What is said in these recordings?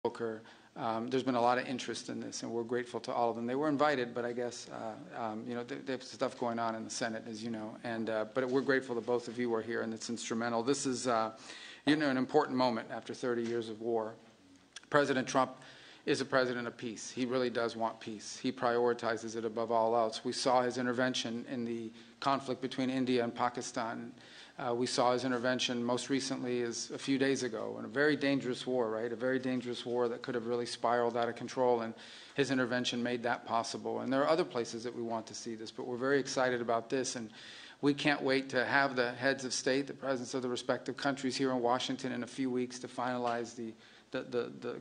Booker. There's been a lot of interest in this, and we're grateful to all of them. They were invited, but I guess there's stuff going on in the Senate, as you know. But we're grateful that both of you are here, and it's instrumental. This is an important moment after 30 years of war. President Trump is a president of peace. He really does want peace. He prioritizes it above all else. We saw his intervention in the conflict between India and Pakistan. We saw his intervention most recently as a few days ago in a very dangerous war, right? A very dangerous war that could have really spiraled out of control, and his intervention made that possible. And there are other places that we want to see this, but we're very excited about this, and we can't wait to have the heads of state, the presidents of the respective countries here in Washington in a few weeks to finalize the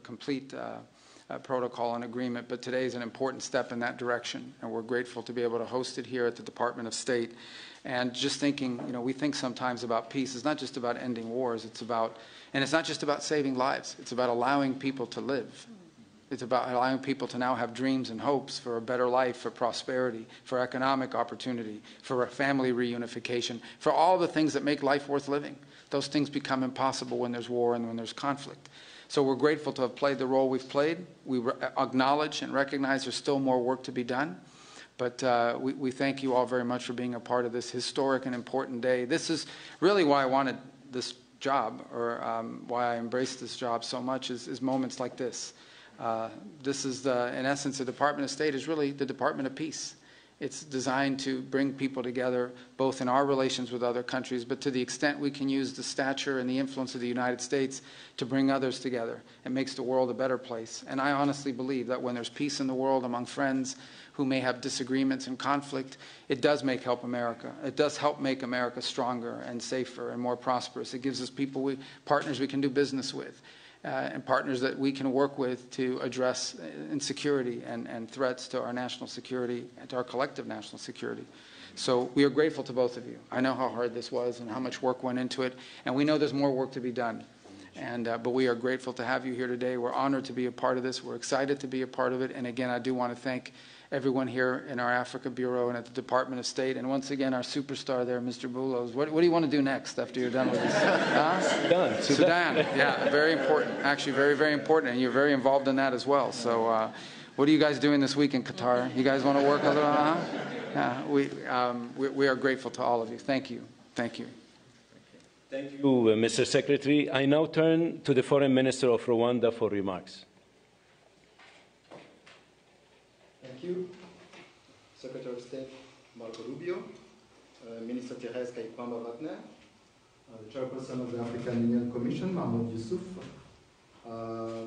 complete protocol and agreement. But today is an important step in that direction, and we're grateful to be able to host it here at the Department of State. And just thinking, we think sometimes about peace. It's not just about ending wars. It's not just about saving lives. It's about allowing people to live. It's about allowing people to now have dreams and hopes for a better life, for prosperity, for economic opportunity, for a family reunification, for all the things that make life worth living. Those things become impossible when there's war and when there's conflict. So we're grateful to have played the role we've played. We acknowledge and recognize there's still more work to be done. But we thank you all very much for being a part of this historic and important day. This is really why I wanted this job, or why I embraced this job so much, is moments like this. This is, in essence, the Department of State is really the Department of Peace. It's designed to bring people together, both in our relations with other countries, but to the extent we can use the stature and the influence of the United States to bring others together. It makes the world a better place. And I honestly believe that when there's peace in the world among friends who may have disagreements and conflict, it does help America. It does help make America stronger and safer and more prosperous. It gives us partners we can do business with. And partners that we can work with to address insecurity and threats to our national security and to our collective national security. So we are grateful to both of you. I know how hard this was and how much work went into it, and we know there's more work to be done. But we are grateful to have you here today. We're honored to be a part of this. We're excited to be a part of it. And again, I do want to thank everyone here in our Africa Bureau and at the Department of State. And once again, our superstar there, Mr. Boulos. What do you want to do next after you're done with this? Sudan. Yeah, very important. Actually, very, very important. And you're very involved in that as well. So what are you guys doing this week in Qatar? You guys want to work a little? We are grateful to all of you. Thank you. Thank you. Thank you, Mr. Secretary. I now turn to the Foreign Minister of Rwanda for remarks. Thank you. Secretary of State Marco Rubio, Minister Therese Kaikwamba-Wagner, the Chairperson of the African Union Commission, Mahmoud Yusuf,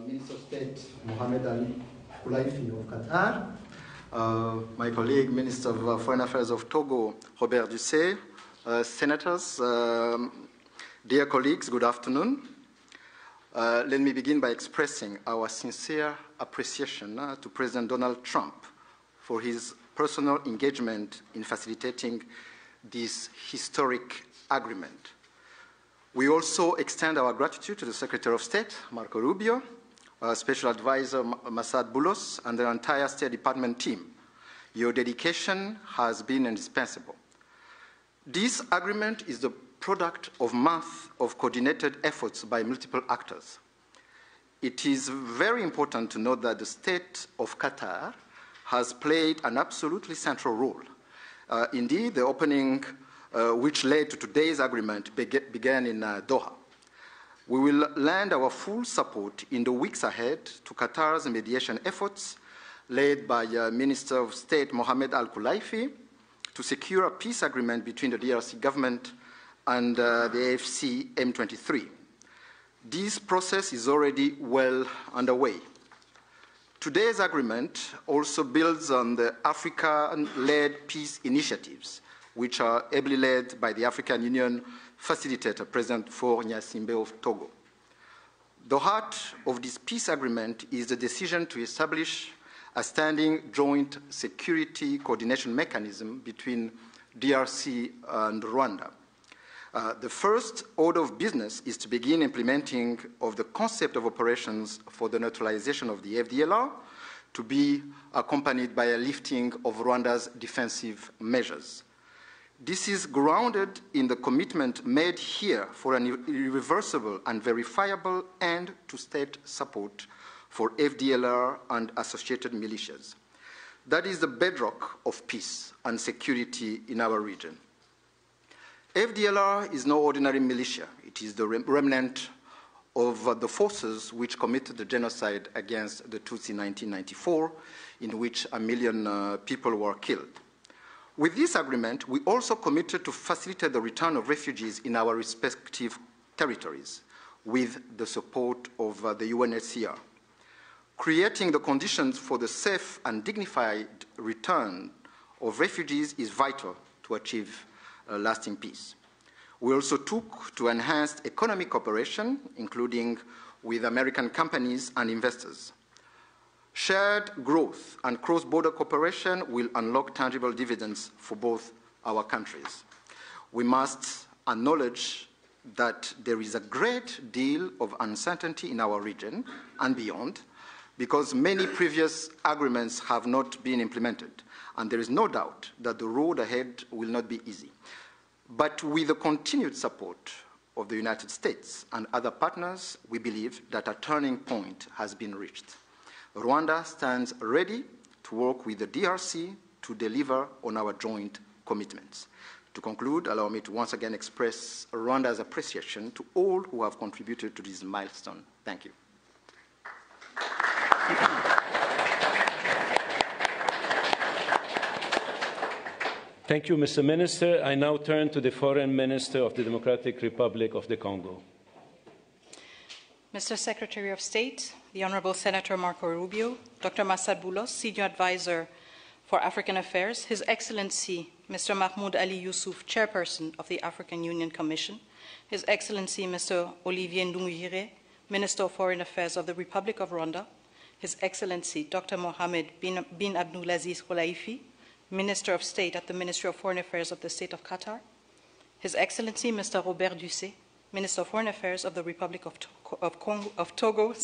Minister of State Mohamed Ali Koulaifi of Qatar, my colleague, Minister of Foreign Affairs of Togo, Robert Dussé, senators, dear colleagues, good afternoon. Let me begin by expressing our sincere appreciation to President Donald Trump for his personal engagement in facilitating this historic agreement. We also extend our gratitude to the Secretary of State, Marco Rubio, Special Advisor Massad Boulos, and the entire State Department team. Your dedication has been indispensable. This agreement is the product of months of coordinated efforts by multiple actors. It is very important to note that the State of Qatar has played an absolutely central role. Indeed, the opening, which led to today's agreement, began in Doha. We will lend our full support in the weeks ahead to Qatar's mediation efforts, led by Minister of State Mohamed Al Koulaifi, to secure a peace agreement between the DRC government and the AFC M23. This process is already well underway. Today's agreement also builds on the African-led peace initiatives, which are ably led by the African Union facilitator, President Faure Gnassingbé of Togo. The heart of this peace agreement is the decision to establish a standing joint security coordination mechanism between DRC and Rwanda. The first order of business is to begin implementing of the concept of operations for the neutralization of the FDLR, to be accompanied by a lifting of Rwanda's defensive measures. This is grounded in the commitment made here for an irreversible and verifiable end to state support for FDLR and associated militias. That is the bedrock of peace and security in our region. FDLR is no ordinary militia. It is the remnant of the forces which committed the genocide against the Tutsi in 1994, in which 1 million people were killed. With this agreement, we also committed to facilitate the return of refugees in our respective territories with the support of the UNHCR. Creating the conditions for the safe and dignified return of refugees is vital to achieve lasting peace. We also took to enhance economic cooperation, including with American companies and investors. Shared growth and cross-border cooperation will unlock tangible dividends for both our countries. We must acknowledge that there is a great deal of uncertainty in our region and beyond, because many previous agreements have not been implemented, and there is no doubt that the road ahead will not be easy. But with the continued support of the United States and other partners, we believe that a turning point has been reached. Rwanda stands ready to work with the DRC to deliver on our joint commitments. To conclude, allow me to once again express Rwanda's appreciation to all who have contributed to this milestone. Thank you. Thank you, Mr. Minister. I now turn to the Foreign Minister of the Democratic Republic of the Congo. Mr. Secretary of State, the Honorable Senator Marco Rubio, Dr. Massad Boulos, Senior Advisor for African Affairs, His Excellency Mr. Mahmoud Ali Yusuf, Chairperson of the African Union Commission, His Excellency Mr. Olivier Nduhungirehe, Minister of Foreign Affairs of the Republic of Rwanda, His Excellency Dr. Mohamed bin Abdulaziz Khelaifi, Minister of State at the Ministry of Foreign Affairs of the State of Qatar, His Excellency Mr. Robert Dussé, Minister of Foreign Affairs of the Republic of Togo,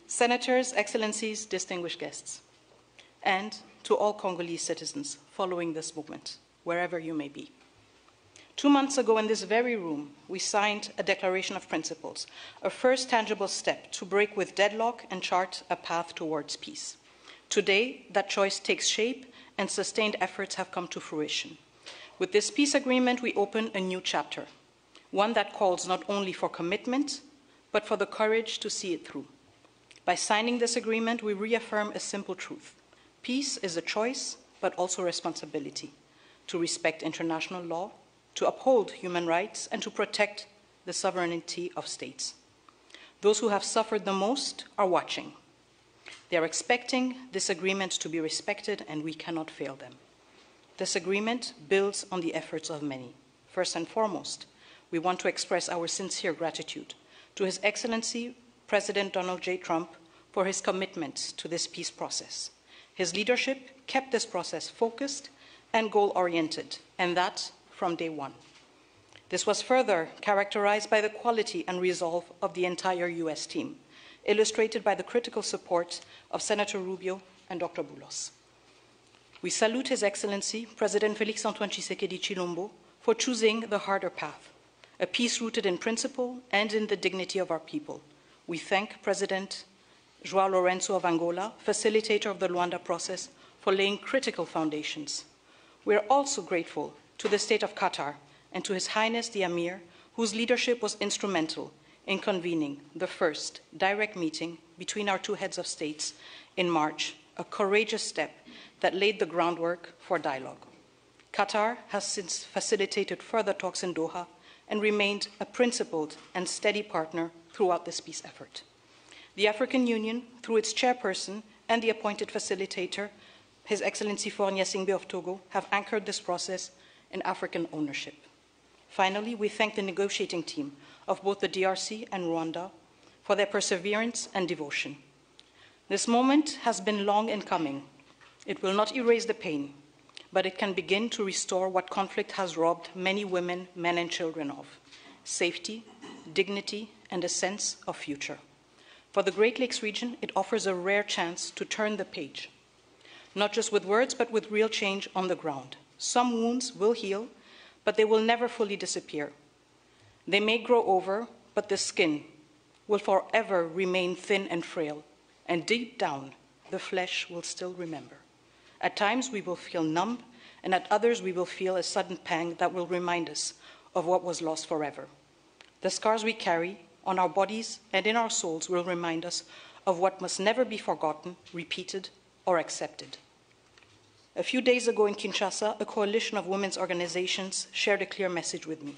Senators, Excellencies, distinguished guests, and to all Congolese citizens following this movement, wherever you may be. 2 months ago in this very room, we signed a Declaration of Principles, a first tangible step to break with deadlock and chart a path towards peace. Today, that choice takes shape and sustained efforts have come to fruition. With this peace agreement, we open a new chapter, one that calls not only for commitment, but for the courage to see it through. By signing this agreement, we reaffirm a simple truth. Peace is a choice, but also a responsibility to respect international law, to uphold human rights, and to protect the sovereignty of states. Those who have suffered the most are watching. They are expecting this agreement to be respected, and we cannot fail them. This agreement builds on the efforts of many. First and foremost, we want to express our sincere gratitude to His Excellency President Donald J. Trump for his commitment to this peace process. His leadership kept this process focused and goal-oriented, and that from day one. This was further characterized by the quality and resolve of the entire U.S. team, illustrated by the critical support of Senator Rubio and Dr. Boulos. We salute His Excellency, President Félix-Antoine Tshisekedi Chilombo, for choosing the harder path, a peace rooted in principle and in the dignity of our people. We thank President João Lourenço of Angola, facilitator of the Luanda process, for laying critical foundations. We are also grateful to the State of Qatar and to His Highness the Emir, whose leadership was instrumental in convening the first direct meeting between our two heads of states in March, a courageous step that laid the groundwork for dialogue. Qatar has since facilitated further talks in Doha and remained a principled and steady partner throughout this peace effort. The African Union, through its chairperson and the appointed facilitator, His Excellency Faure Gnassingbé of Togo, have anchored this process in African ownership. Finally, we thank the negotiating team of both the DRC and Rwanda for their perseverance and devotion. This moment has been long in coming. It will not erase the pain, but it can begin to restore what conflict has robbed many women, men, and children of: safety, dignity, and a sense of future. For the Great Lakes region, it offers a rare chance to turn the page, not just with words, but with real change on the ground. Some wounds will heal, but they will never fully disappear. They may grow over, but the skin will forever remain thin and frail, and deep down, the flesh will still remember. At times we will feel numb, and at others we will feel a sudden pang that will remind us of what was lost forever. The scars we carry on our bodies and in our souls will remind us of what must never be forgotten, repeated, or accepted. A few days ago in Kinshasa, a coalition of women's organizations shared a clear message with me.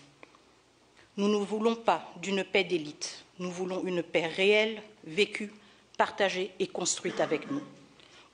Nous ne voulons pas d'une paix d'élite. Nous voulons une paix réelle, vécue, partagée et construite avec nous.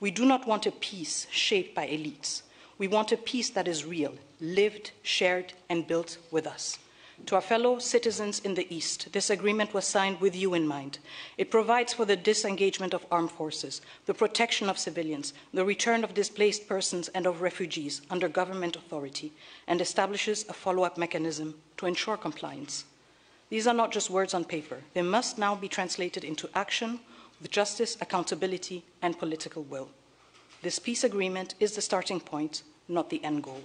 We do not want a peace shaped by elites. We want a peace that is real, lived, shared, and built with us. To our fellow citizens in the East, this agreement was signed with you in mind. It provides for the disengagement of armed forces, the protection of civilians, the return of displaced persons and of refugees under government authority, and establishes a follow-up mechanism to ensure compliance. These are not just words on paper. They must now be translated into action with justice, accountability, and political will. This peace agreement is the starting point, not the end goal.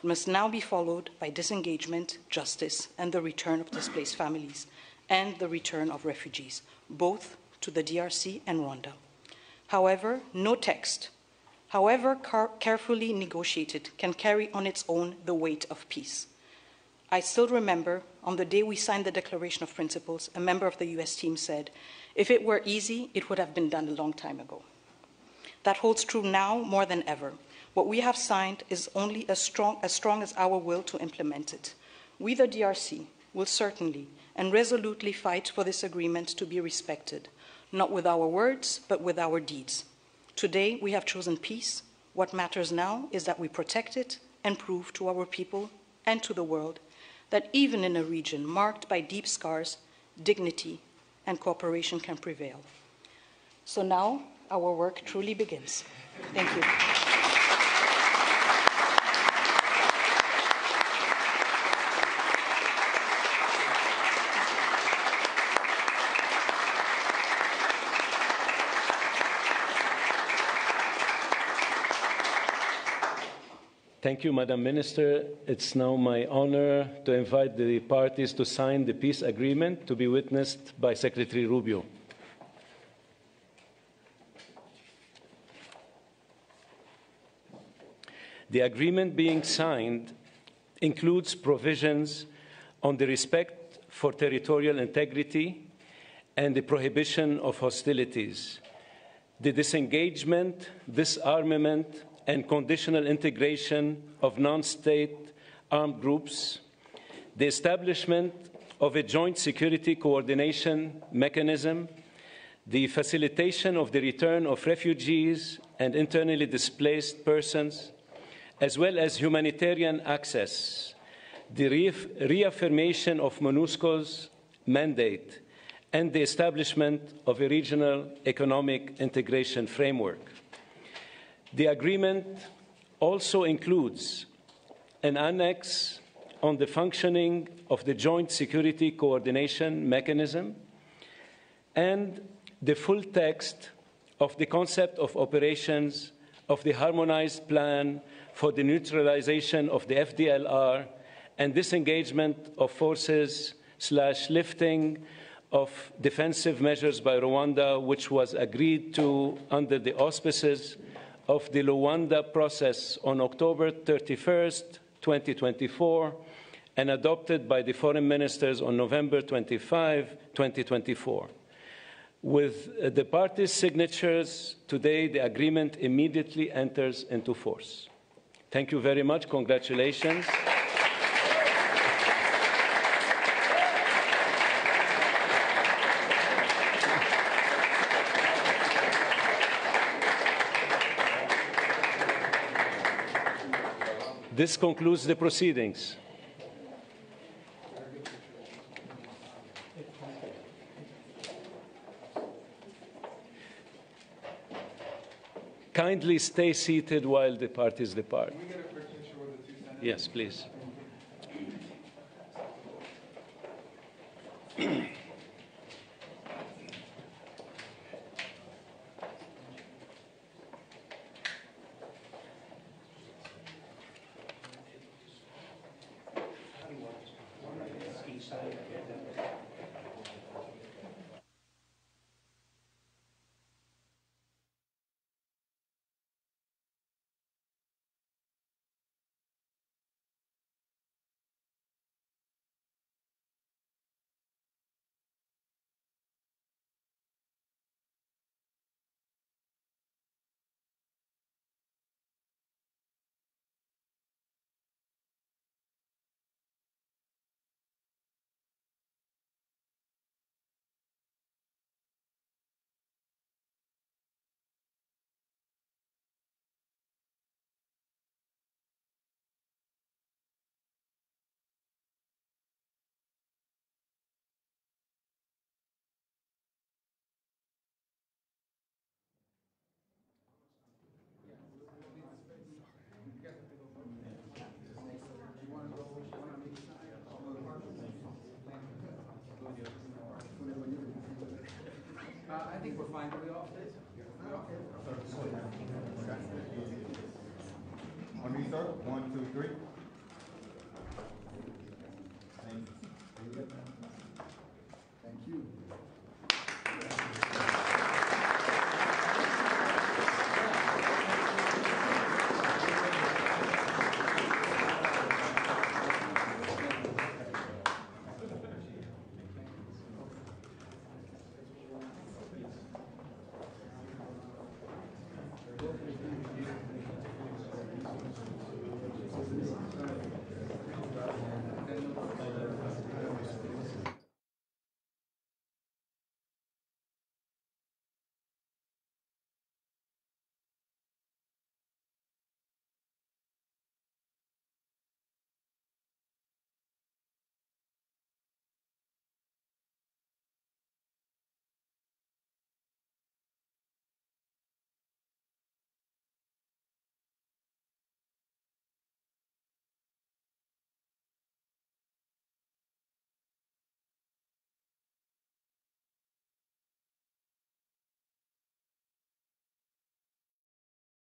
It must now be followed by disengagement, justice, and the return of displaced families, and the return of refugees, both to the DRC and Rwanda. However, no text, however carefully negotiated, can carry on its own the weight of peace. I still remember, on the day we signed the Declaration of Principles, a member of the US team said, "If it were easy, it would have been done a long time ago." That holds true now more than ever. What we have signed is only as strong as our will to implement it. We, the DRC, will certainly and resolutely fight for this agreement to be respected, not with our words, but with our deeds. Today, we have chosen peace. What matters now is that we protect it and prove to our people and to the world that even in a region marked by deep scars, dignity and cooperation can prevail. So now, our work truly begins. Thank you. Thank you, Madam Minister. It's now my honor to invite the parties to sign the peace agreement to be witnessed by Secretary Rubio. The agreement being signed includes provisions on the respect for territorial integrity and the prohibition of hostilities, the disengagement, disarmament, and conditional integration of non-state armed groups, the establishment of a joint security coordination mechanism, the facilitation of the return of refugees and internally displaced persons, as well as humanitarian access, the reaffirmation of MONUSCO's mandate, and the establishment of a regional economic integration framework. The agreement also includes an annex on the functioning of the Joint Security Coordination Mechanism and the full text of the concept of operations of the Harmonized Plan for the Neutralization of the FDLR and disengagement of forces / lifting of defensive measures by Rwanda, which was agreed to under the auspices of the Luanda process on October 31st, 2024, and adopted by the foreign ministers on November 25, 2024. With the parties' signatures today, the agreement immediately enters into force. Thank you very much. Congratulations. This concludes the proceedings. Kindly stay seated while the parties depart. Can we get a quick picture with the two senators? Yes, please. On me, sir. 1, 2, 3. And